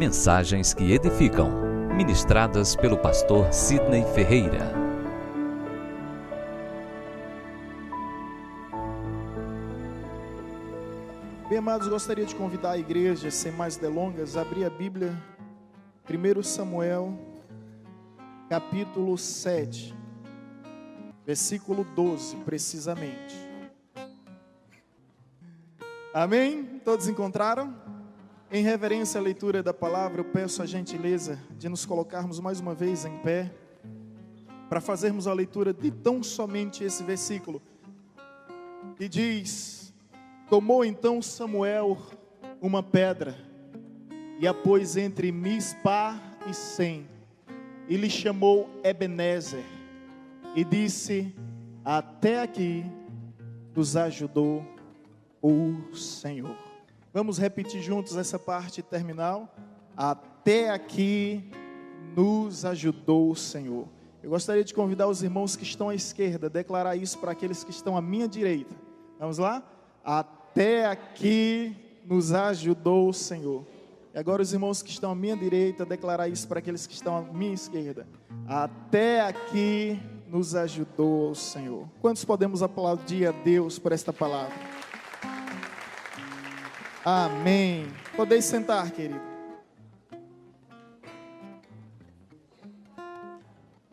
Mensagens que edificam, ministradas pelo pastor Sidney Ferreira. Bem, amados, gostaria de convidar a igreja, sem mais delongas, a abrir a Bíblia, 1 Samuel, capítulo 7, versículo 12, precisamente. Amém? Todos encontraram? Em reverência à leitura da palavra, eu peço a gentileza de nos colocarmos mais uma vez em pé, para fazermos a leitura de tão somente esse versículo, que diz: tomou então Samuel uma pedra, e a pôs entre Mispa e Sem, e lhe chamou Ebenezer, e disse: até aqui nos ajudou o Senhor. Vamos repetir juntos essa parte terminal. Até aqui nos ajudou o Senhor. Eu gostaria de convidar os irmãos que estão à esquerda a declarar isso para aqueles que estão à minha direita. Vamos lá? Até aqui nos ajudou o Senhor. E agora os irmãos que estão à minha direita, declarar isso para aqueles que estão à minha esquerda. Até aqui nos ajudou o Senhor. Quantos podemos aplaudir a Deus por esta palavra? Amém. Podeis sentar, querido.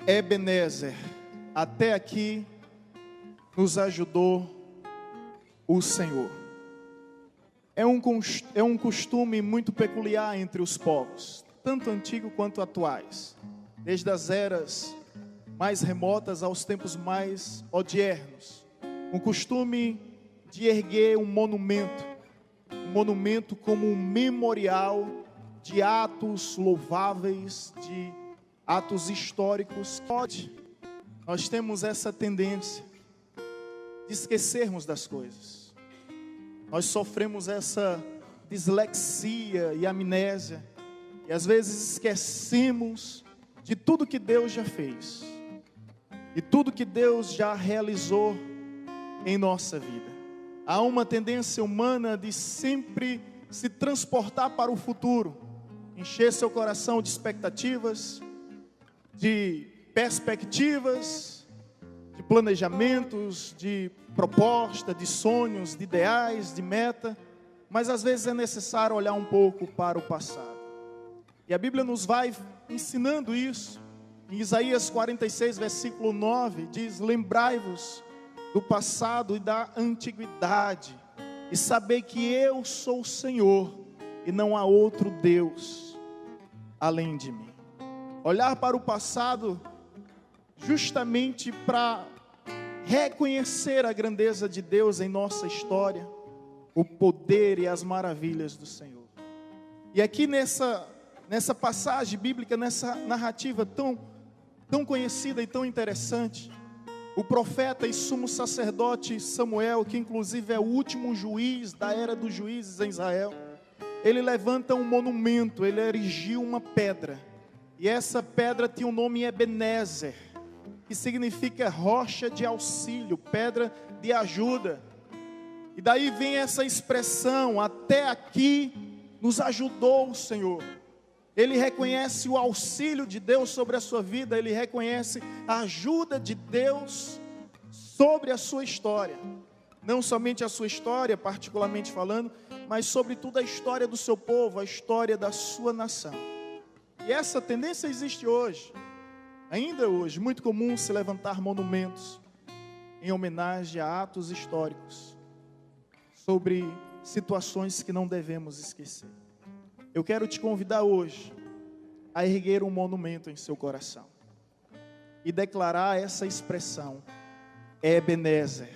Ebenezer, até aqui nos ajudou o Senhor. É um costume muito peculiar entre os povos, tanto antigo quanto atuais, desde as eras mais remotas aos tempos mais odiernos. Um costume de erguer um monumento como um memorial de atos louváveis, de atos históricos. Nós temos essa tendência de esquecermos das coisas. Nós sofremos essa dislexia e amnésia, e às vezes esquecemos de tudo que Deus já fez, e tudo que Deus já realizou em nossa vida. Há uma tendência humana de sempre se transportar para o futuro, encher seu coração de expectativas, de perspectivas, de planejamentos, de proposta, de sonhos, de ideais, de meta, mas às vezes é necessário olhar um pouco para o passado. E a Bíblia nos vai ensinando isso. Em Isaías 46, versículo 9, diz: lembrai-vos do passado e da antiguidade, e saber que eu sou o Senhor, e não há outro Deus além de mim. Olhar para o passado justamente para reconhecer a grandeza de Deus em nossa história, o poder e as maravilhas do Senhor. E aqui nessa passagem bíblica, nessa narrativa tão conhecida e tão interessante, o profeta e sumo sacerdote Samuel, que inclusive é o último juiz da era dos juízes em Israel, ele levanta um monumento, ele erigiu uma pedra, e essa pedra tinha o nome Ebenezer, que significa rocha de auxílio, pedra de ajuda. E daí vem essa expressão: até aqui nos ajudou o Senhor. Ele reconhece o auxílio de Deus sobre a sua vida, ele reconhece a ajuda de Deus sobre a sua história. Não somente a sua história, particularmente falando, mas sobretudo a história do seu povo, a história da sua nação. E essa tendência existe hoje, ainda hoje, muito comum se levantar monumentos em homenagem a atos históricos, sobre situações que não devemos esquecer. Eu quero te convidar hoje a erguer um monumento em seu coração e declarar essa expressão: Ebenezer,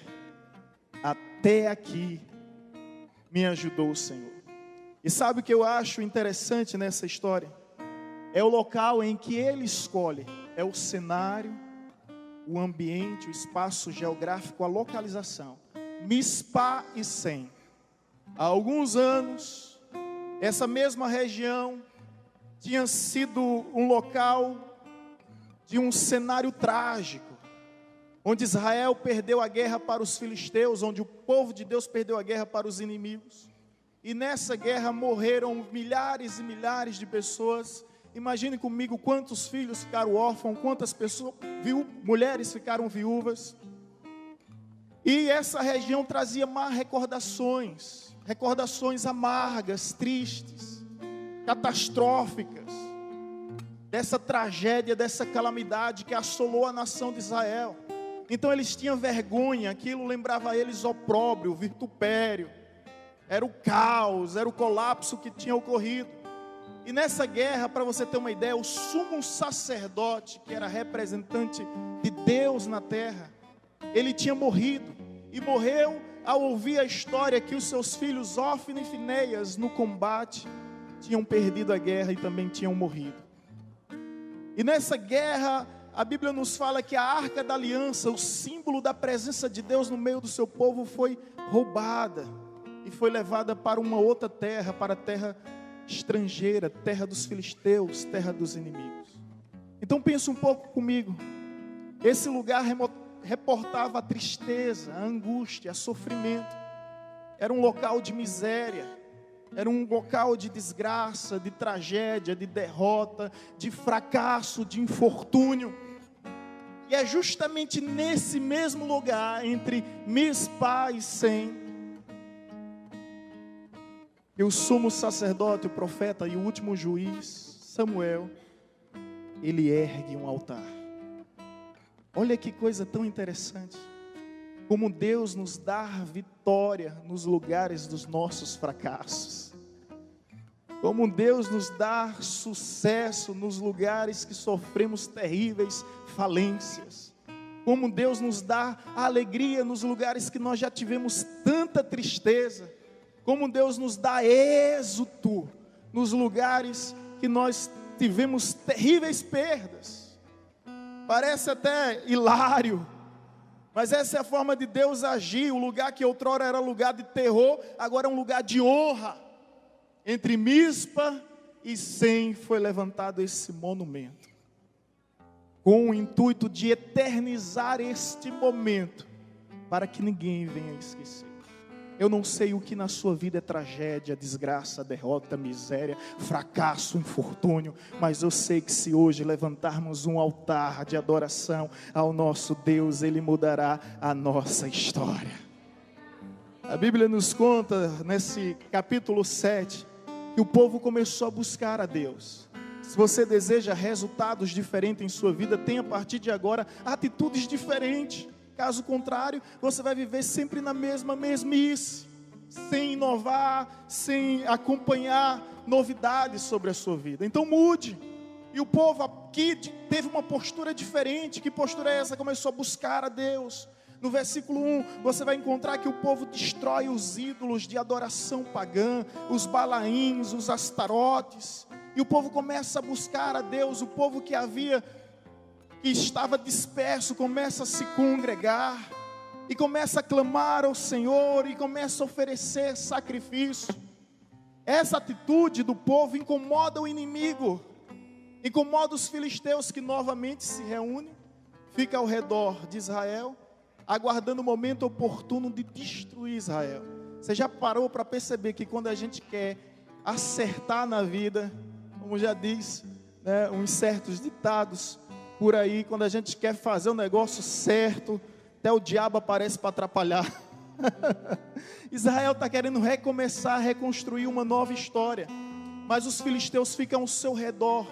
até aqui me ajudou o Senhor. E sabe o que eu acho interessante nessa história? É o local em que ele escolhe, é o cenário, o ambiente, o espaço geográfico, a localização. Mispa e Sem. Há alguns anos, essa mesma região tinha sido um local de um cenário trágico, onde Israel perdeu a guerra para os filisteus, onde o povo de Deus perdeu a guerra para os inimigos. E nessa guerra morreram milhares e milhares de pessoas. Imagine comigo quantos filhos ficaram órfãos, quantas pessoas, mulheres ficaram viúvas. E essa região trazia más recordações amargas, tristes, catastróficas, dessa tragédia, dessa calamidade que assolou a nação de Israel. Então eles tinham vergonha, aquilo lembrava a eles opróbrio, vitupério, era o caos, era o colapso que tinha ocorrido. E nessa guerra, para você ter uma ideia, o sumo sacerdote, que era representante de Deus na terra, ele tinha morrido, e morreu ao ouvir a história que os seus filhos Ófni e Finéias no combate tinham perdido a guerra e também tinham morrido. E nessa guerra, a Bíblia nos fala que a Arca da Aliança, o símbolo da presença de Deus no meio do seu povo, foi roubada e foi levada para uma outra terra, para a terra estrangeira, terra dos filisteus, terra dos inimigos. Então pense um pouco comigo. Esse lugar reportava a tristeza, a angústia, a sofrimento. Era um local de miséria. Era um local de desgraça, de tragédia, de derrota, de fracasso, de infortúnio. E é justamente nesse mesmo lugar, entre Mispa e Sem, que o sumo sacerdote, o profeta e o último juiz, Samuel, ele ergue um altar. Olha que coisa tão interessante. Como Deus nos dá vitória nos lugares dos nossos fracassos. Como Deus nos dá sucesso nos lugares que sofremos terríveis falências. Como Deus nos dá alegria nos lugares que nós já tivemos tanta tristeza. Como Deus nos dá êxito nos lugares que nós tivemos terríveis perdas. Parece até hilário, mas essa é a forma de Deus agir. O lugar que outrora era lugar de terror, agora é um lugar de honra. Entre Mispa e Sem foi levantado esse monumento, com o intuito de eternizar este momento, para que ninguém venha esquecer. Eu não sei o que na sua vida é tragédia, desgraça, derrota, miséria, fracasso, infortúnio, mas eu sei que se hoje levantarmos um altar de adoração ao nosso Deus, Ele mudará a nossa história. A Bíblia nos conta, nesse capítulo 7, que o povo começou a buscar a Deus. Se você deseja resultados diferentes em sua vida, tenha a partir de agora atitudes diferentes. Caso contrário, você vai viver sempre na mesma mesmice, sem inovar, sem acompanhar novidades sobre a sua vida. Então mude. E o povo aqui teve uma postura diferente. Que postura é essa? Começou a buscar a Deus. No versículo 1, você vai encontrar que o povo destrói os ídolos de adoração pagã, os balaíns, os astarotes. E o povo começa a buscar a Deus. O povo que estava disperso começa a se congregar e começa a clamar ao Senhor e começa a oferecer sacrifício. Essa atitude do povo incomoda o inimigo, incomoda os filisteus, que novamente se reúnem, fica ao redor de Israel, aguardando o momento oportuno de destruir Israel. Você já parou para perceber que quando a gente quer acertar na vida, como já diz, uns certos ditados por aí, quando a gente quer fazer o negócio certo, até o diabo aparece para atrapalhar. Israel está querendo recomeçar, reconstruir uma nova história, mas os filisteus ficam ao seu redor,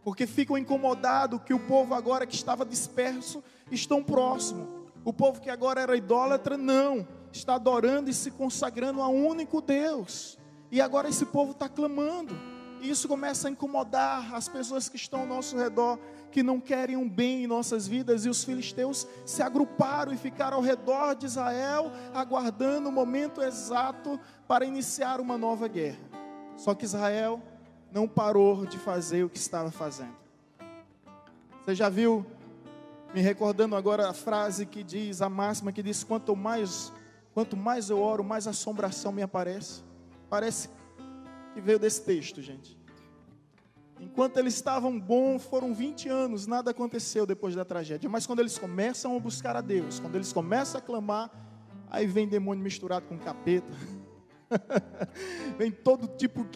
porque ficam incomodados que o povo agora que estava disperso estão próximo. O povo que agora era idólatra, não, está adorando e se consagrando a um único Deus. E agora esse povo está clamando. E isso começa a incomodar as pessoas que estão ao nosso redor, que não querem um bem em nossas vidas. E os filisteus se agruparam e ficaram ao redor de Israel, aguardando o momento exato para iniciar uma nova guerra. Só que Israel não parou de fazer o que estava fazendo. Você já viu, me recordando agora a frase que diz, a máxima que diz: quanto mais eu oro, mais assombração me aparece. Parece que veio desse texto, gente. Enquanto eles estavam bons, foram 20 anos, nada aconteceu depois da tragédia. Mas quando eles começam a buscar a Deus, quando eles começam a clamar, aí vem demônio misturado com capeta. Vem todo tipo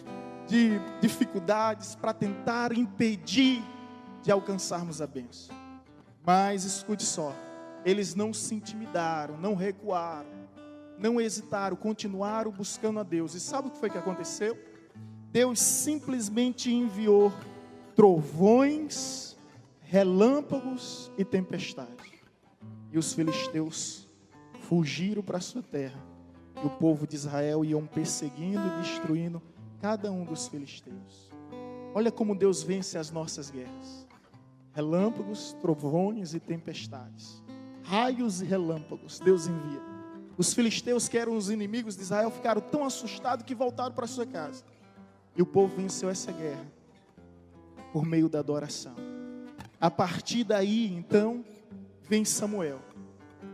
de dificuldades para tentar impedir de alcançarmos a bênção. Mas escute só, eles não se intimidaram, não recuaram, não hesitaram, continuaram buscando a Deus. E sabe o que foi que aconteceu? Deus simplesmente enviou trovões, relâmpagos e tempestade. E os filisteus fugiram para a sua terra. E o povo de Israel iam perseguindo e destruindo cada um dos filisteus. Olha como Deus vence as nossas guerras. Relâmpagos, trovões e tempestades. Raios e relâmpagos, Deus envia. Os filisteus, que eram os inimigos de Israel, ficaram tão assustados que voltaram para sua casa. E o povo venceu essa guerra por meio da adoração. A partir daí, então, vem Samuel.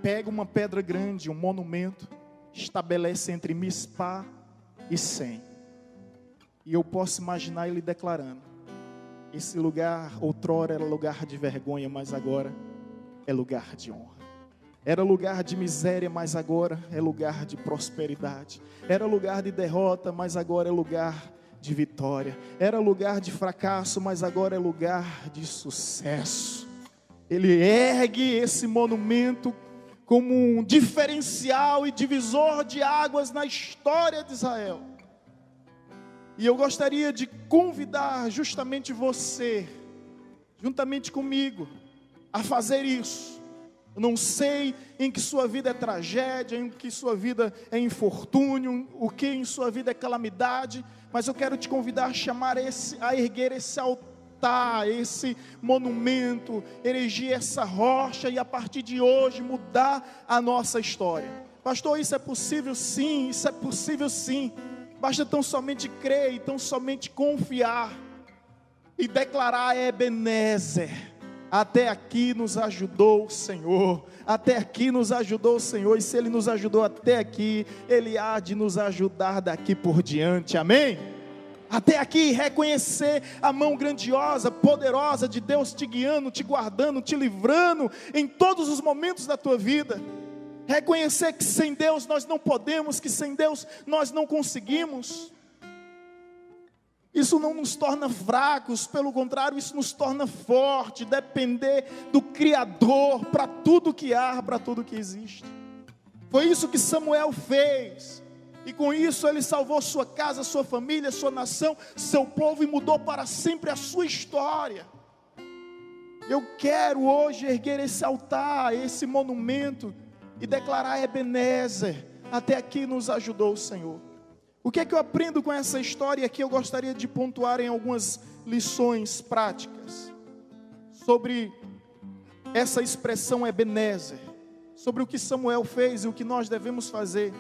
Pega uma pedra grande, um monumento, estabelece entre Mispá e Sem. E eu posso imaginar ele declarando: esse lugar outrora era lugar de vergonha, mas agora é lugar de honra. Era lugar de miséria, mas agora é lugar de prosperidade. Era lugar de derrota, mas agora é lugar de vitória. Era lugar de fracasso, mas agora é lugar de sucesso. Ele ergue esse monumento como um diferencial e divisor de águas na história de Israel. E eu gostaria de convidar justamente você, juntamente comigo, a fazer isso. Eu não sei em que sua vida é tragédia, em que sua vida é infortúnio, o que em sua vida é calamidade, mas eu quero te convidar a erguer esse altar, esse monumento, erigir essa rocha e a partir de hoje mudar a nossa história. Pastor, isso é possível? Sim, isso é possível sim. Basta tão somente crer e tão somente confiar e declarar: Ebenezer, até aqui nos ajudou o Senhor, até aqui nos ajudou o Senhor, e se Ele nos ajudou até aqui, Ele há de nos ajudar daqui por diante, amém? Até aqui, reconhecer a mão grandiosa, poderosa de Deus te guiando, te guardando, te livrando em todos os momentos da tua vida. Reconhecer que sem Deus nós não podemos, que sem Deus nós não conseguimos. Isso não nos torna fracos, pelo contrário, isso nos torna fortes, depender do Criador para tudo que há, para tudo que existe. Foi isso que Samuel fez, e com isso ele salvou sua casa, sua família, sua nação, seu povo, e mudou para sempre a sua história. Eu quero hoje erguer esse altar, esse monumento, e declarar: Ebenezer, até aqui nos ajudou o Senhor. O que é que eu aprendo com essa história? E aqui eu gostaria de pontuar em algumas lições práticas sobre essa expressão Ebenezer, sobre o que Samuel fez e o que nós devemos fazer.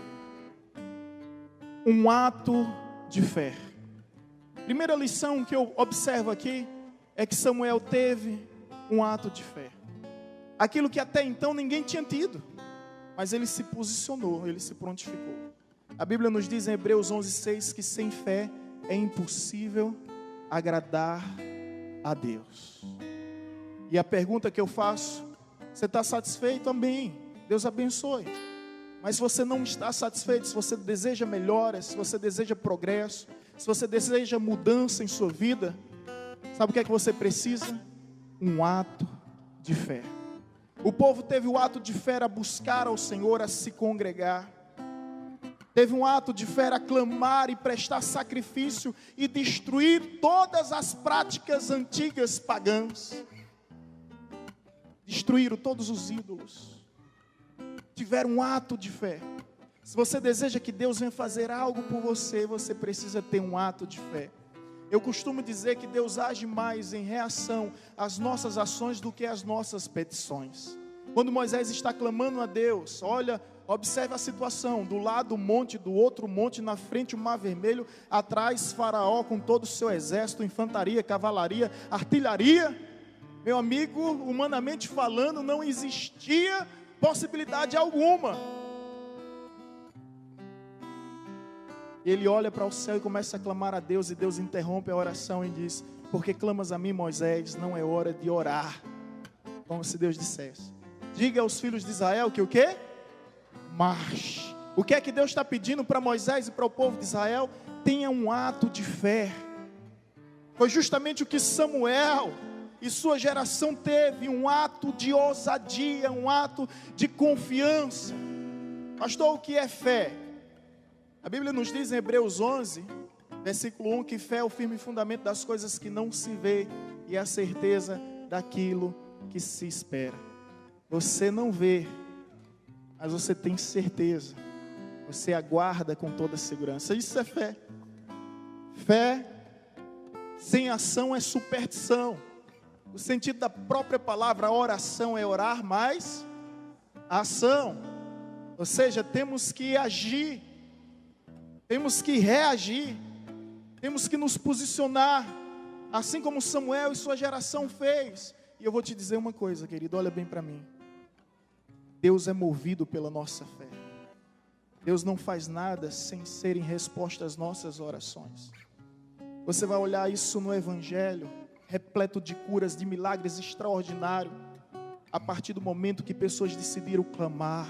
Um ato de fé. Primeira lição que eu observo aqui é que Samuel teve um ato de fé. Aquilo que até então ninguém tinha tido, mas ele se posicionou, ele se prontificou. A Bíblia nos diz em Hebreus 11:6 que sem fé é impossível agradar a Deus. E a pergunta que eu faço: você está satisfeito? Amém, Deus abençoe. Mas se você não está satisfeito, se você deseja melhora, se você deseja progresso, se você deseja mudança em sua vida, sabe o que é que você precisa? Um ato de fé. O povo teve o ato de fé a buscar ao Senhor, a se congregar. Teve um ato de fé a clamar e prestar sacrifício e destruir todas as práticas antigas pagãs. Destruíram todos os ídolos. Tiveram um ato de fé. Se você deseja que Deus venha fazer algo por você, você precisa ter um ato de fé. Eu costumo dizer que Deus age mais em reação às nossas ações do que às nossas petições. Quando Moisés está clamando a Deus, olha, observe a situação, do lado o monte, do outro monte, na frente o mar vermelho, atrás Faraó com todo o seu exército, infantaria, cavalaria, artilharia. Meu amigo, humanamente falando, não existia possibilidade alguma. Ele olha para o céu e começa a clamar a Deus, e Deus interrompe a oração e diz: porque clamas a mim, Moisés, não é hora de orar. Como se Deus dissesse: diga aos filhos de Israel que o quê? Marche. O que é que Deus está pedindo para Moisés e para o povo de Israel? Tenha um ato de fé. Foi justamente o que Samuel e sua geração teve, um ato de ousadia, um ato de confiança. Pastor, o que é fé? A Bíblia nos diz em Hebreus 11, versículo 1, que fé é o firme fundamento das coisas que não se vê e a certeza daquilo que se espera. Você não vê, mas você tem certeza. Você aguarda com toda segurança. Isso é fé. Fé sem ação é superstição. O sentido da própria palavra oração é orar mais ação. Ou seja, temos que agir, temos que reagir, temos que nos posicionar, assim como Samuel e sua geração fez. E eu vou te dizer uma coisa, querido, olha bem para mim. Deus é movido pela nossa fé. Deus não faz nada sem serem respostas às nossas orações. Você vai olhar isso no Evangelho, repleto de curas, de milagres extraordinários, a partir do momento que pessoas decidiram clamar,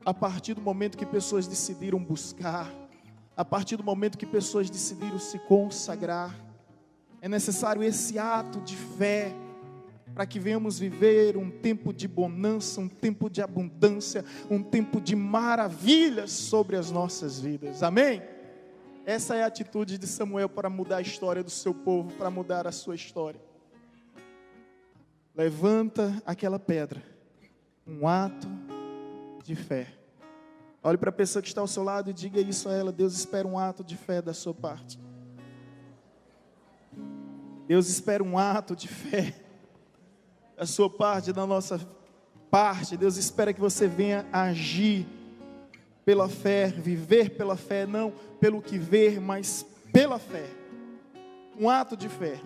a partir do momento que pessoas decidiram buscar, a partir do momento que pessoas decidiram se consagrar. É necessário esse ato de fé, para que venhamos viver um tempo de bonança, um tempo de abundância, um tempo de maravilhas sobre as nossas vidas, amém? Essa é a atitude de Samuel para mudar a história do seu povo, para mudar a sua história. Levanta aquela pedra, um ato de fé. Olhe para a pessoa que está ao seu lado e diga isso a ela: Deus espera um ato de fé da sua parte. Deus espera um ato de fé da sua parte, da nossa parte. Deus espera que você venha agir pela fé, viver pela fé, não pelo que ver, mas pela fé. Um ato de fé.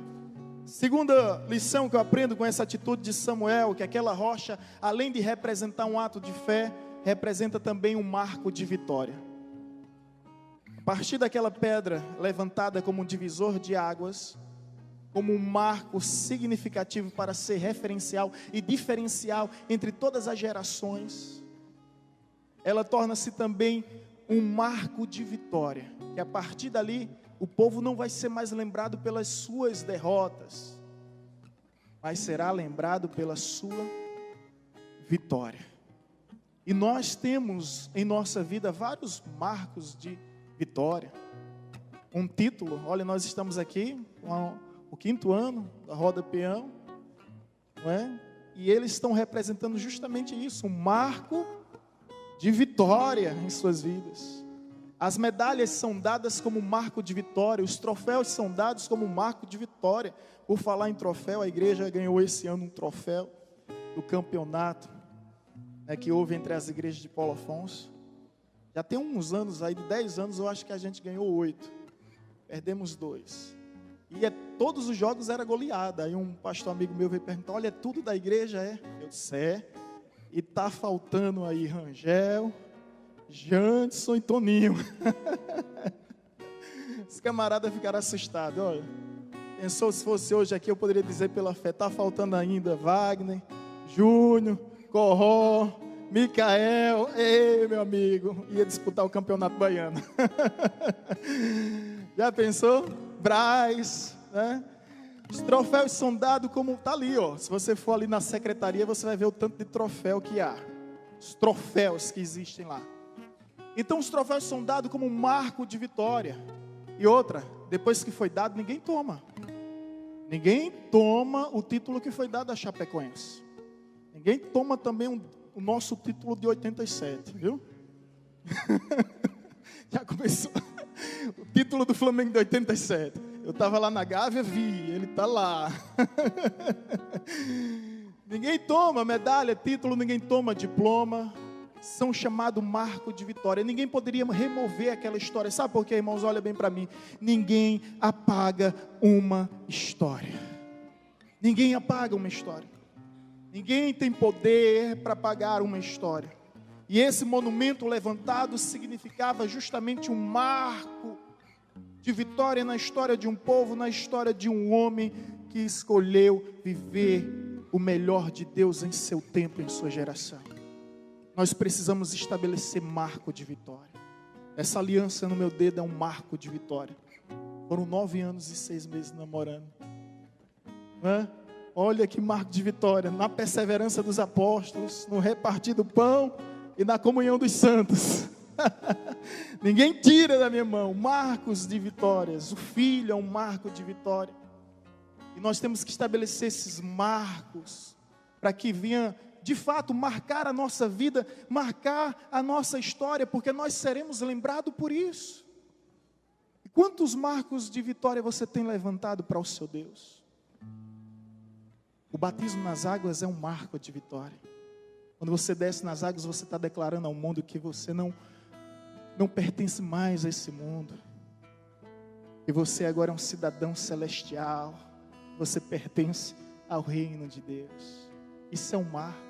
Segunda lição que eu aprendo com essa atitude de Samuel, que aquela rocha, além de representar um ato de fé, representa também um marco de vitória. A partir daquela pedra levantada como um divisor de águas, como um marco significativo para ser referencial e diferencial entre todas as gerações, ela torna-se também um marco de vitória, que a partir dali o povo não vai ser mais lembrado pelas suas derrotas, mas será lembrado pela sua vitória. E nós temos em nossa vida vários marcos de vitória. Um título, olha, nós estamos aqui com o 5º ano da Roda Peão, não é? E eles estão representando justamente isso, um marco de vitória em suas vidas. As medalhas são dadas como marco de vitória, os troféus são dados como marco de vitória. Por falar em troféu, a igreja ganhou esse ano um troféu do campeonato, né, que houve entre as igrejas de Paulo Afonso. Já tem uns anos aí, de 10 anos, eu acho que a gente ganhou 8, perdemos 2. E todos os jogos era goleada. Aí um pastor amigo meu veio perguntar: olha, é tudo da igreja, é? Eu disse: é. E tá faltando aí Rangel, Janderson e Toninho. Os camaradas ficaram assustados. Olha, pensou se fosse hoje aqui, eu poderia dizer pela fé: tá faltando ainda Wagner, Júnior, Corró, Micael. Ei, meu amigo, ia disputar o campeonato baiano. Já pensou? Braz, né? Os troféus são dados como está ali, ó. Se você for ali na secretaria, você vai ver o tanto de troféu que há. Os troféus que existem lá. Então os troféus são dados como um marco de vitória. E outra, depois que foi dado, ninguém toma. Ninguém toma o título que foi dado a Chapecoense. Ninguém toma também o nosso título de 87, viu? Já começou. O título do Flamengo de 87. Eu estava lá na Gávea, vi, ele está lá. Ninguém toma medalha, título, ninguém toma diploma. São chamados marco de vitória. Ninguém poderia remover aquela história. Sabe por quê, irmãos? Olha bem para mim. Ninguém apaga uma história. Ninguém apaga uma história. Ninguém tem poder para apagar uma história. E esse monumento levantado significava justamente um marco de vitória na história de um povo, na história de um homem que escolheu viver o melhor de Deus em seu tempo, em sua geração. nós precisamos estabelecer marco de vitória. Essa aliança no meu dedo é um marco de vitória. Foram 9 anos e 6 meses namorando. Olha que marco de vitória. Na perseverança dos apóstolos, no repartir do pão e na comunhão dos santos. Ninguém tira da minha mão. Marcos de vitórias. O filho é um marco de vitória. E nós temos que estabelecer esses marcos para que venha, de fato, marcar a nossa vida, marcar a nossa história, porque nós seremos lembrados por isso. E quantos marcos de vitória você tem levantado para o seu Deus? O batismo nas águas é um marco de vitória. Quando você desce nas águas, você está declarando ao mundo que você não pertence mais a esse mundo. E você agora é um cidadão celestial. Você pertence ao reino de Deus. Isso é um marco.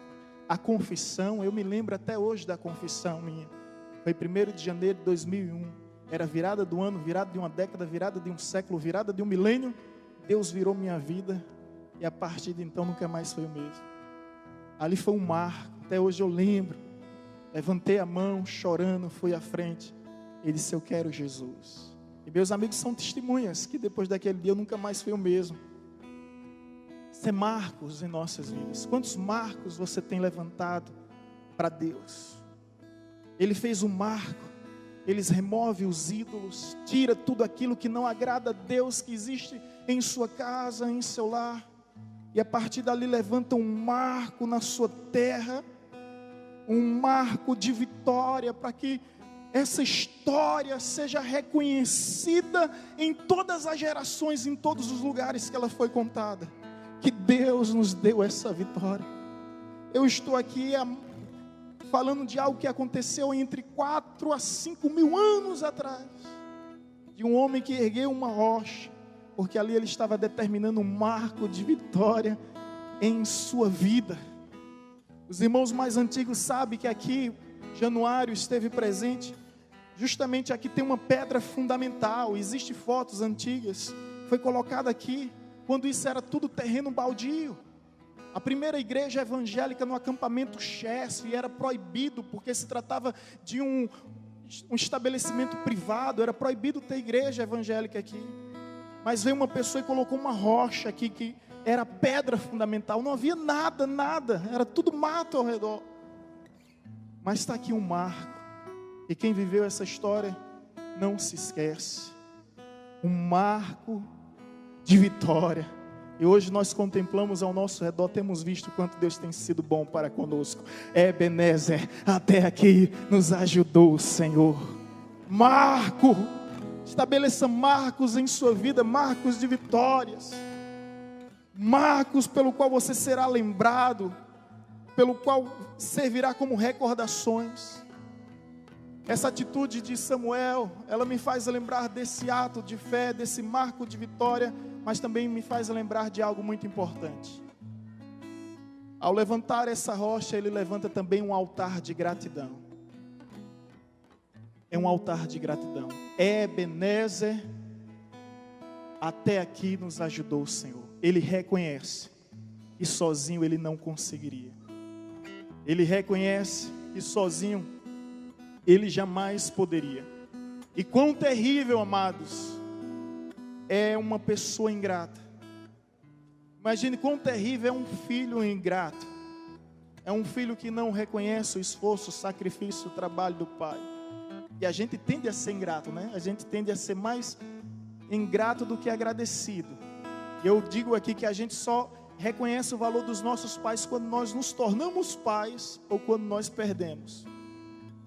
A confissão, eu me lembro até hoje da confissão minha. Foi 1º de janeiro de 2001. Era virada do ano, virada de uma década, virada de um século, virada de um milênio. Deus virou minha vida. E a partir de então nunca mais foi o mesmo. Ali foi um marco. Até hoje eu lembro. Levantei a mão, chorando, fui à frente. E disse: eu quero Jesus. E meus amigos são testemunhas que depois daquele dia eu nunca mais fui o mesmo. Ser marcos em nossas vidas. Quantos marcos você tem levantado para Deus? Ele fez um marco. Ele remove os ídolos, tira tudo aquilo que não agrada a Deus, que existe em sua casa, em seu lar. E a partir dali levanta um marco na sua terra, um marco de vitória, para que essa história seja reconhecida em todas as gerações, em todos os lugares que ela foi contada. Que Deus nos deu essa vitória. Eu estou aqui falando de algo que aconteceu entre 4 a 5 mil anos atrás, de um homem que ergueu uma rocha, porque ali ele estava determinando um marco de vitória em sua vida. Os irmãos mais antigos sabem que aqui, Januário esteve presente, justamente aqui tem uma pedra fundamental, existem fotos antigas, foi colocada aqui, quando isso era tudo terreno baldio. A primeira igreja evangélica no acampamento Chesf era proibido, porque se tratava de um estabelecimento privado, era proibido ter igreja evangélica aqui. Mas veio uma pessoa e colocou uma rocha aqui, que era pedra fundamental, não havia nada, era tudo mato ao redor. Mas está aqui um marco, e quem viveu essa história não se esquece. Um marco de vitória. E hoje nós contemplamos ao nosso redor, temos visto quanto Deus tem sido bom para conosco. Ebenezer, até aqui nos ajudou o Senhor. Marco, estabeleça marcos em sua vida, marcos de vitórias, marcos pelo qual você será lembrado, pelo qual servirá como recordações. Essa atitude de Samuel, ela me faz lembrar desse ato de fé, desse marco de vitória, mas também me faz lembrar de algo muito importante. Ao levantar essa rocha, ele levanta também um altar de gratidão. É um altar de gratidão. Ebenezer, até aqui nos ajudou o Senhor. Ele reconhece que sozinho ele não conseguiria. Ele reconhece que sozinho ele jamais poderia. E quão terrível, amados, é uma pessoa ingrata. Imagine quão terrível é um filho ingrato. É um filho que não reconhece o esforço, o sacrifício, o trabalho do pai. E a gente tende a ser ingrato, né? A gente tende a ser mais ingrato do que agradecido. E eu digo aqui que a gente só reconhece o valor dos nossos pais quando nós nos tornamos pais ou quando nós perdemos.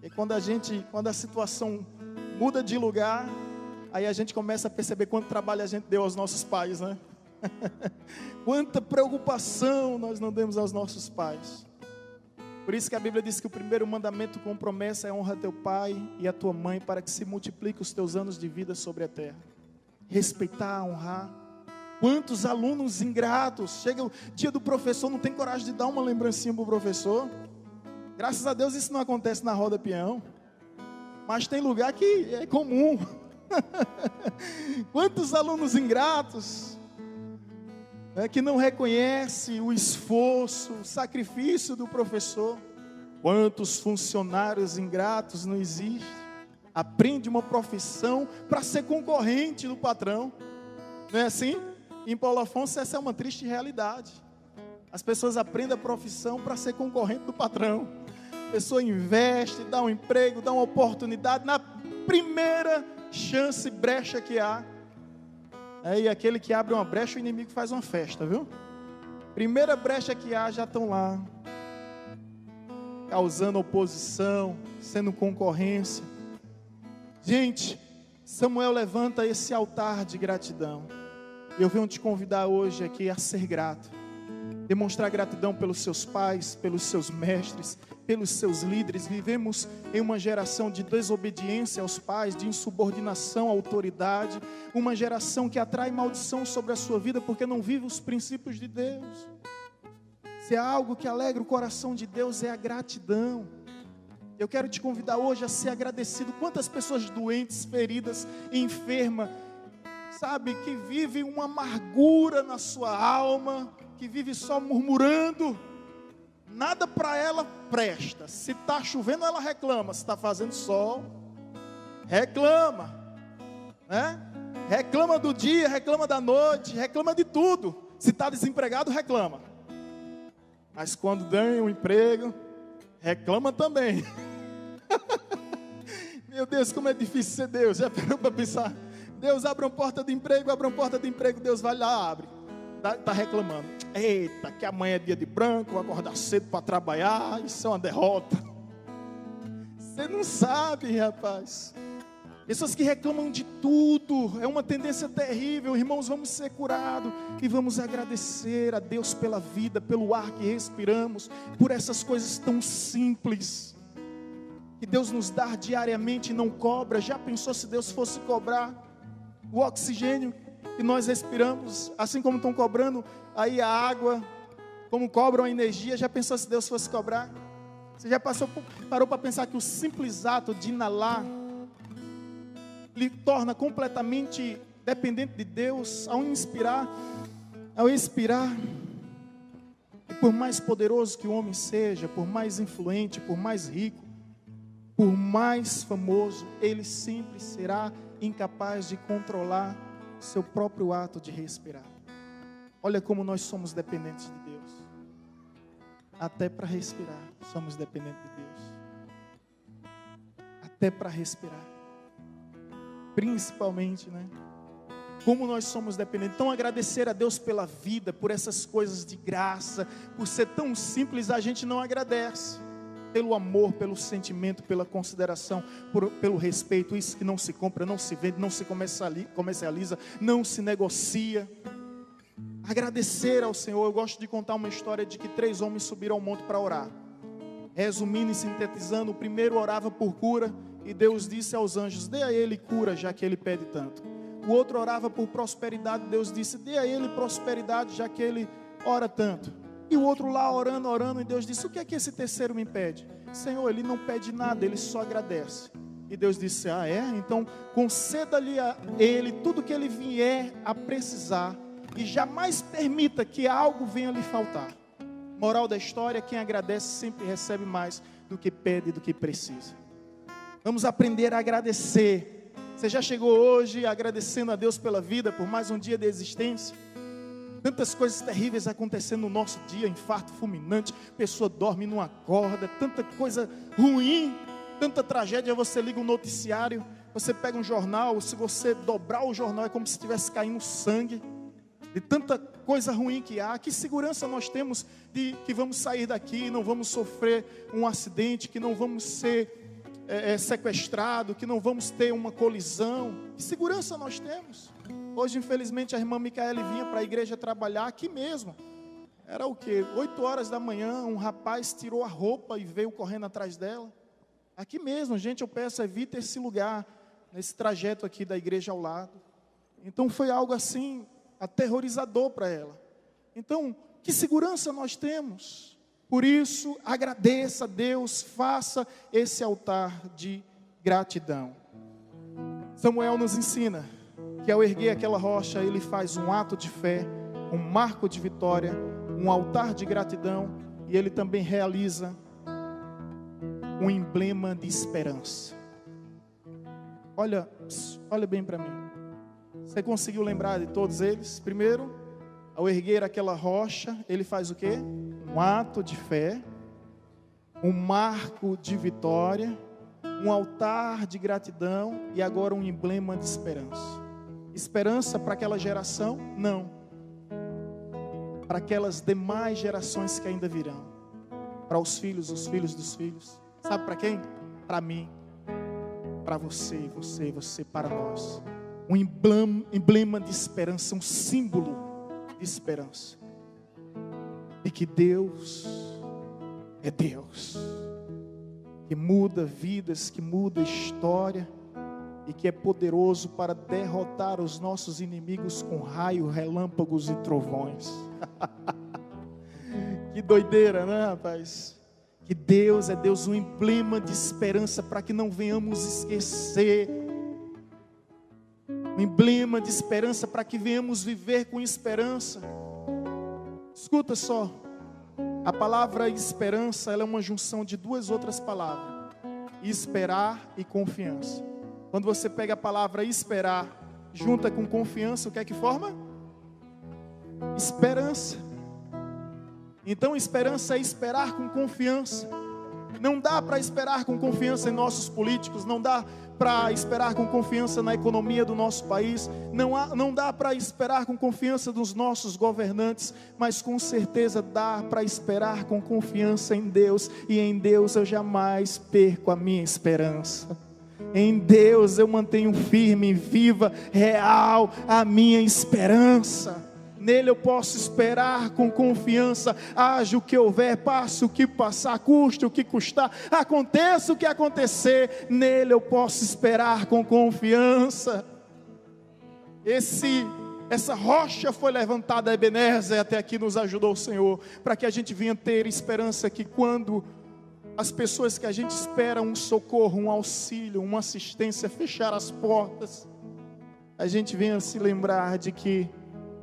E quando a situação muda de lugar, aí a gente começa a perceber quanto trabalho a gente deu aos nossos pais, né? Quanta preocupação nós não demos aos nossos pais. Por isso que a Bíblia diz que o primeiro mandamento com promessa é: honra teu pai e a tua mãe, para que se multiplique os teus anos de vida sobre a terra. Respeitar, honrar. Quantos alunos ingratos, chega o dia do professor, não tem coragem de dar uma lembrancinha para o professor. Graças a Deus isso não acontece na roda peão, mas tem lugar que é comum. Quantos alunos ingratos, que não reconhece o esforço, o sacrifício do professor. Quantos funcionários ingratos não existem? Aprende uma profissão para ser concorrente do patrão. Não é assim? Em Paulo Afonso, essa é uma triste realidade. As pessoas aprendem a profissão para ser concorrente do patrão. A pessoa investe, dá um emprego, dá uma oportunidade, na primeira chance, brecha que há. E aquele que abre uma brecha, o inimigo faz uma festa, viu? Primeira brecha que há, já estão lá, causando oposição, sendo concorrência. Gente, Samuel levanta esse altar de gratidão. Eu venho te convidar hoje aqui a ser grato. Demonstrar gratidão pelos seus pais, pelos seus mestres, pelos seus líderes. Vivemos em uma geração de desobediência aos pais, de insubordinação à autoridade. Uma geração que atrai maldição sobre a sua vida porque não vive os princípios de Deus. Se há algo que alegra o coração de Deus, é a gratidão. Eu quero te convidar hoje a ser agradecido. Quantas pessoas doentes, feridas, enfermas, sabe, que vivem uma amargura na sua alma, que vive só murmurando, nada para ela presta. Se está chovendo, ela reclama. Se está fazendo sol, reclama, né? Reclama do dia, reclama da noite, reclama de tudo. Se está desempregado, reclama. Mas quando ganha um emprego, reclama também. Meu Deus, como é difícil ser Deus. Já parou para pensar? Deus abre uma porta de emprego, Deus vai lá, abre. Está reclamando. Eita, que amanhã é dia de branco, vou acordar cedo para trabalhar, isso é uma derrota. Você não sabe, rapaz. Pessoas que reclamam de tudo, é uma tendência terrível. Irmãos, vamos ser curados e vamos agradecer a Deus pela vida, pelo ar que respiramos, por essas coisas tão simples que Deus nos dá diariamente e não cobra. Já pensou se Deus fosse cobrar o oxigênio que nós respiramos, assim como estão cobrando aí a água, como cobram a energia? Já pensou se Deus fosse cobrar? Você já parou para pensar que o simples ato de inalar lhe torna completamente dependente de Deus? Ao inspirar, e por mais poderoso que o homem seja, por mais influente, por mais rico, por mais famoso, ele sempre será incapaz de controlar seu próprio ato de respirar. Olha como nós somos dependentes de Deus. Até para respirar, somos dependentes de Deus. Até para respirar. Principalmente, né? Como nós somos dependentes. Então, agradecer a Deus pela vida, por essas coisas de graça, por ser tão simples, a gente não agradece. Pelo amor, pelo sentimento, pela consideração, pelo respeito. Isso que não se compra, não se vende, não se comercializa, não se negocia. Agradecer ao Senhor. Eu gosto de contar uma história de que 3 homens subiram ao monte para orar. Resumindo e sintetizando, o primeiro orava por cura e Deus disse aos anjos: dê a ele cura, já que ele pede tanto. O outro orava por prosperidade, Deus disse: dê a ele prosperidade, já que ele ora tanto. E o outro lá orando, e Deus disse: o que é que esse terceiro me pede? Senhor, ele não pede nada, ele só agradece. E Deus disse: ah, é? Então conceda-lhe a ele tudo que ele vier a precisar, e jamais permita que algo venha lhe faltar. Moral da história: quem agradece sempre recebe mais do que pede, do que precisa. Vamos aprender a agradecer. Você já chegou hoje agradecendo a Deus pela vida, por mais um dia de existência? Tantas coisas terríveis acontecendo no nosso dia, infarto fulminante, pessoa dorme e não acorda, tanta coisa ruim, tanta tragédia. Você liga um noticiário, você pega um jornal, se você dobrar o jornal é como se estivesse caindo sangue, de tanta coisa ruim que há. Que segurança nós temos de que vamos sair daqui, não vamos sofrer um acidente, que não vamos ser sequestrados, que não vamos ter uma colisão? Que segurança nós temos? Hoje, infelizmente, a irmã Micaele vinha para a igreja trabalhar aqui mesmo. Era o quê? 8 horas da manhã, um rapaz tirou a roupa e veio correndo atrás dela. Aqui mesmo, gente, eu peço, evita esse lugar, nesse trajeto aqui da igreja ao lado. Então, foi algo assim, aterrorizador para ela. Então, que segurança nós temos? Por isso, agradeça a Deus, faça esse altar de gratidão. Samuel nos ensina que ao erguer aquela rocha, ele faz um ato de fé, um marco de vitória, um altar de gratidão, e ele também realiza um emblema de esperança. Olha bem para mim. Você conseguiu lembrar de todos eles? Primeiro, ao erguer aquela rocha, ele faz o quê? Um ato de fé, um marco de vitória, um altar de gratidão e agora um emblema de esperança. Esperança para aquela geração? Não. Para aquelas demais gerações que ainda virão. Para os filhos dos filhos. Sabe para quem? Para mim. Para você, para nós. Um emblema de esperança, um símbolo de esperança. De que Deus é Deus. Que muda vidas, que muda história. E que é poderoso para derrotar os nossos inimigos com raios, relâmpagos e trovões. Que doideira, né, rapaz? Que Deus é Deus, um emblema de esperança para que não venhamos esquecer. Um emblema de esperança para que venhamos viver com esperança. Escuta só. A palavra esperança, ela é uma junção de duas outras palavras. Esperar e confiança. Quando você pega a palavra esperar, junta com confiança, o que é que forma? Esperança. Então esperança é esperar com confiança. Não dá para esperar com confiança em nossos políticos, não dá para esperar com confiança na economia do nosso país, não dá para esperar com confiança dos nossos governantes, mas com certeza dá para esperar com confiança em Deus, e em Deus eu jamais perco a minha esperança. Em Deus eu mantenho firme, viva, real a minha esperança. Nele eu posso esperar com confiança. Haja o que houver, passe o que passar, custe o que custar, aconteça o que acontecer, nele eu posso esperar com confiança. Essa rocha foi levantada, Ebenezer, até aqui nos ajudou o Senhor, para que a gente venha ter esperança que quando as pessoas que a gente espera um socorro, um auxílio, uma assistência, fechar as portas, a gente venha se lembrar de que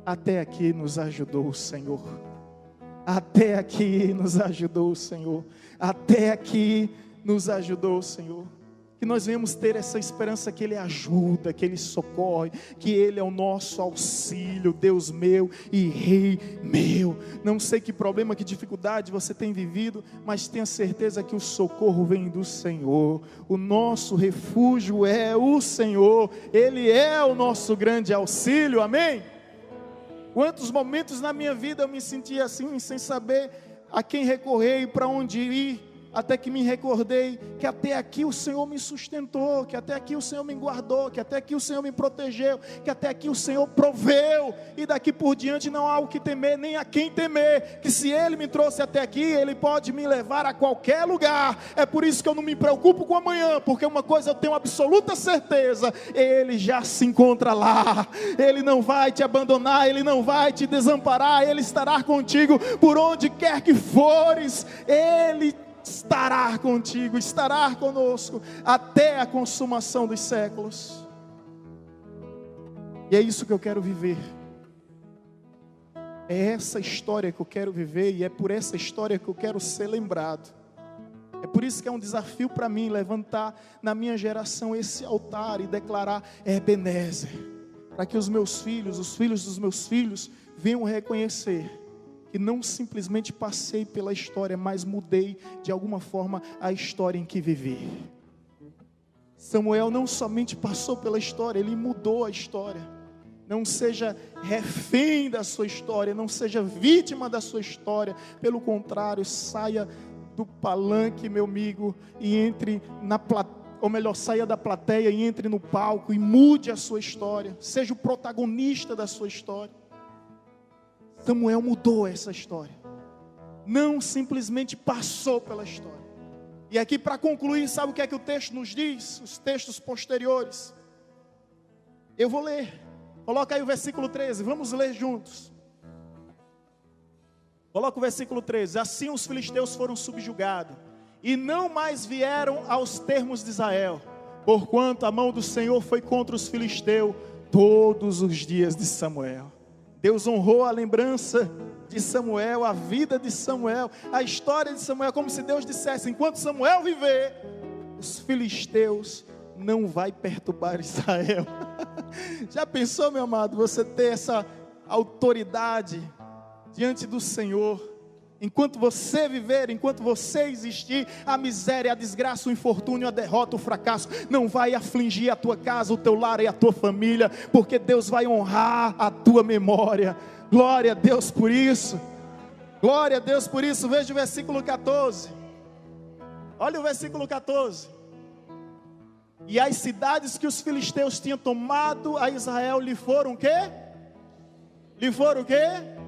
até aqui nos ajudou o Senhor. Até aqui nos ajudou o Senhor. Até aqui nos ajudou o Senhor. Que nós venhamos ter essa esperança que Ele ajuda, que Ele socorre, que Ele é o nosso auxílio, Deus meu e Rei meu. Não sei que problema, que dificuldade você tem vivido, mas tenha certeza que o socorro vem do Senhor. O nosso refúgio é o Senhor. Ele é o nosso grande auxílio, amém? Quantos momentos na minha vida eu me senti assim, sem saber a quem recorrer e para onde ir, até que me recordei que até aqui o Senhor me sustentou, que até aqui o Senhor me guardou, que até aqui o Senhor me protegeu, que até aqui o Senhor proveu, e daqui por diante não há o que temer, nem a quem temer, que se Ele me trouxe até aqui, Ele pode me levar a qualquer lugar. É por isso que eu não me preocupo com amanhã, porque uma coisa eu tenho absoluta certeza: Ele já se encontra lá, Ele não vai te abandonar, Ele não vai te desamparar, Ele estará contigo por onde quer que fores. Ele estará contigo, estará conosco até a consumação dos séculos. E é isso que eu quero viver. É essa história que eu quero viver, e é por essa história que eu quero ser lembrado. É por isso que é um desafio para mim levantar na minha geração esse altar e declarar Ebenezer, para que os meus filhos, os filhos dos meus filhos venham reconhecer que não simplesmente passei pela história, mas mudei de alguma forma a história em que vivi. Samuel não somente passou pela história, ele mudou a história. Não seja refém da sua história, não seja vítima da sua história. Pelo contrário, saia do palanque, meu amigo, e entre na plateia, ou melhor, saia da plateia e entre no palco e mude a sua história. Seja o protagonista da sua história. Samuel mudou essa história, não simplesmente passou pela história. E aqui para concluir, sabe o que é que o texto nos diz? Os textos posteriores. Eu vou ler, coloca aí o versículo 13, vamos ler juntos. Coloca o versículo 13. Assim os filisteus foram subjugados, e não mais vieram aos termos de Israel, porquanto a mão do Senhor foi contra os filisteus todos os dias de Samuel. Deus honrou a lembrança de Samuel, a vida de Samuel, a história de Samuel, como se Deus dissesse: enquanto Samuel viver, os filisteus não vai perturbar Israel. Já pensou, meu amado, você ter essa autoridade diante do Senhor? Enquanto você viver, enquanto você existir, a miséria, a desgraça, o infortúnio, a derrota, o fracasso não vai afligir a tua casa, o teu lar e a tua família, porque Deus vai honrar a tua memória. Glória a Deus por isso. Glória a Deus por isso. Veja o versículo 14. Olha o versículo 14. E as cidades que os filisteus tinham tomado a Israel lhe foram o quê? Lhe foram o quê?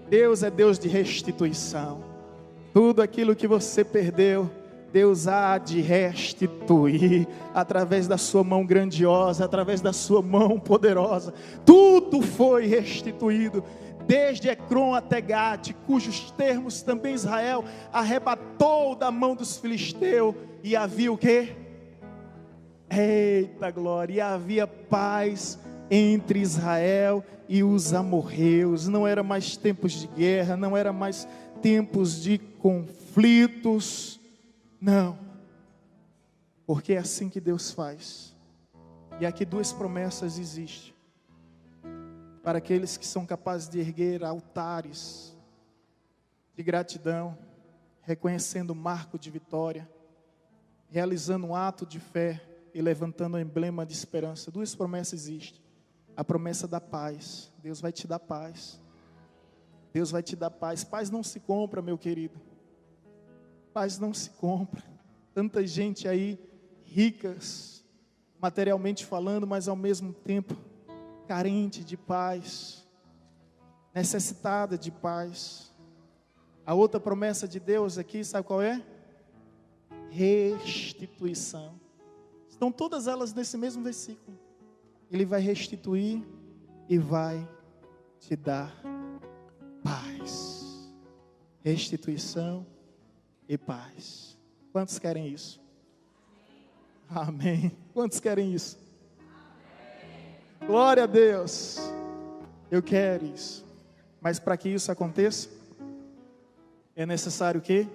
Deus é Deus de restituição. Tudo aquilo que você perdeu, Deus há de restituir, através da sua mão grandiosa, através da sua mão poderosa. Tudo foi restituído, desde Ecrom até Gate, cujos termos também Israel arrebatou da mão dos filisteus, e havia o quê? Eita glória! E havia paz entre Israel e os amorreus. Não era mais tempos de guerra, não era mais tempos de conflitos, não, porque é assim que Deus faz. E aqui duas promessas existem para aqueles que são capazes de erguer altares de gratidão, reconhecendo o marco de vitória, realizando um ato de fé e levantando um emblema de esperança. Duas promessas existem. A promessa da paz. Deus vai te dar paz. Deus vai te dar paz. Paz não se compra, meu querido. Paz não se compra. Tanta gente aí, ricas, materialmente falando, mas ao mesmo tempo carente de paz, necessitada de paz. A outra promessa de Deus aqui, sabe qual é? Restituição. Estão todas elas nesse mesmo versículo. Ele vai restituir e vai te dar paz. Restituição e paz. Quantos querem isso? Amém. Quantos querem isso? Amém. Glória a Deus. Eu quero isso. Mas para que isso aconteça, é necessário o quê?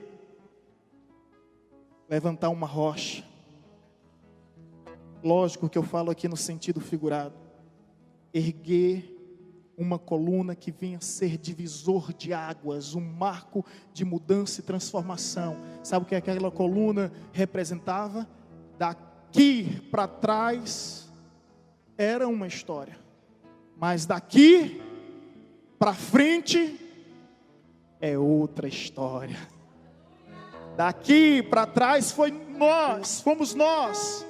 Levantar uma rocha. Lógico que eu falo aqui no sentido figurado. Erguer uma coluna que venha ser divisor de águas, um marco de mudança e transformação. Sabe o que aquela coluna representava? Daqui para trás era uma história, mas daqui para frente é outra história. Daqui para trás fomos nós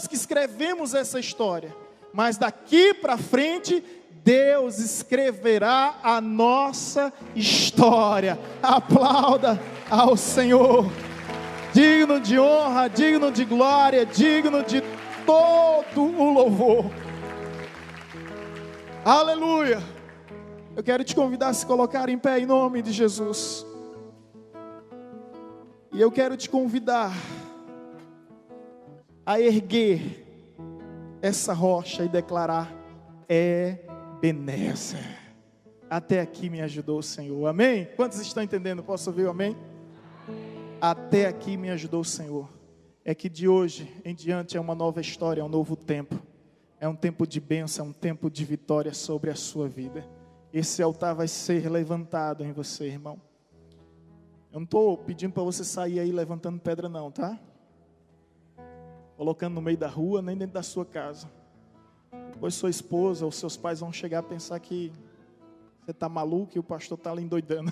que escrevemos essa história, mas daqui para frente Deus escreverá a nossa história. Aplauda ao Senhor. Digno de honra, digno de glória, digno de todo o louvor. Aleluia. Eu quero te convidar a se colocar em pé em nome de Jesus. E eu quero te convidar a erguer essa rocha e declarar: Ebenezer. Até aqui me ajudou o Senhor. Amém? Quantos estão entendendo? Posso ouvir o amém? Até aqui me ajudou o Senhor. É que de hoje em diante é uma nova história, é um novo tempo. É um tempo de bênção, é um tempo de vitória sobre a sua vida. Esse altar vai ser levantado em você, irmão. Eu não estou pedindo para você sair aí levantando pedra não, tá? Colocando no meio da rua, nem dentro da sua casa. Depois sua esposa ou seus pais vão chegar a pensar que você está maluco e o pastor está ali endoidando.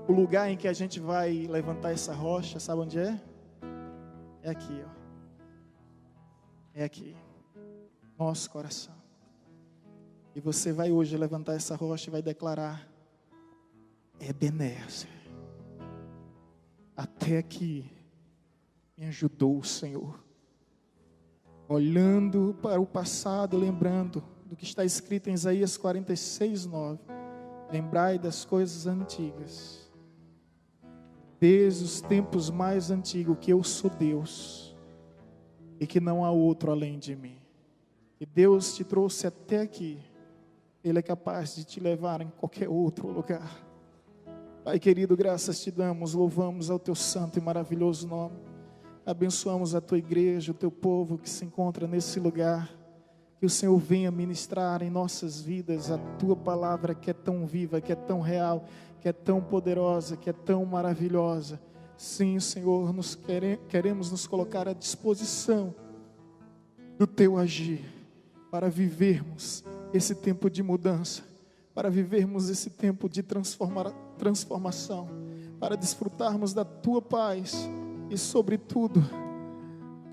O lugar em que a gente vai levantar essa rocha, sabe onde é? É aqui, ó. É aqui. Nosso coração. E você vai hoje levantar essa rocha e vai declarar: Ebenezer. Até aqui me ajudou o Senhor. Olhando para o passado, lembrando do que está escrito em Isaías 46:9. Lembrai das coisas antigas, desde os tempos mais antigos, que eu sou Deus e que não há outro além de mim. E Deus te trouxe até aqui Ele é capaz de te levar em qualquer outro lugar. Pai querido, graças te damos, louvamos ao teu santo e maravilhoso nome. Abençoamos a tua igreja, o teu povo que se encontra nesse lugar. Que o Senhor venha ministrar em nossas vidas a tua palavra que é tão viva, que é tão real, que é tão poderosa, que é tão maravilhosa. Sim, Senhor, queremos nos colocar à disposição do teu agir, para vivermos esse tempo de mudança, para vivermos esse tempo de transformação, para desfrutarmos da tua paz e, sobretudo,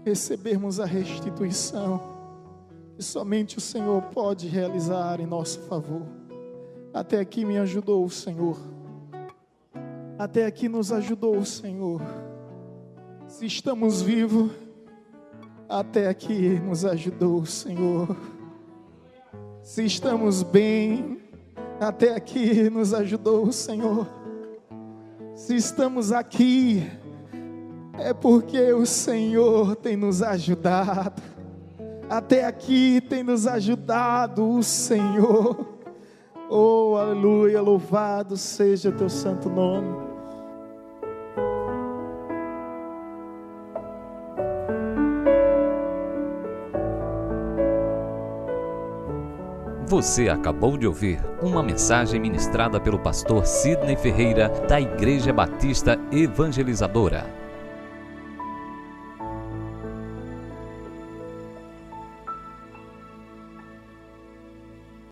recebermos a restituição que somente o Senhor pode realizar em nosso favor. Até aqui me ajudou o Senhor. Até aqui nos ajudou o Senhor. Se estamos vivos, até aqui nos ajudou o Senhor. Se estamos bem, até aqui nos ajudou o Senhor. Se estamos aqui, é porque o Senhor tem nos ajudado. Até aqui tem nos ajudado o Senhor. Oh, aleluia, louvado seja o teu santo nome. Você acabou de ouvir uma mensagem ministrada pelo pastor Sidney Ferreira, da Igreja Batista Evangelizadora.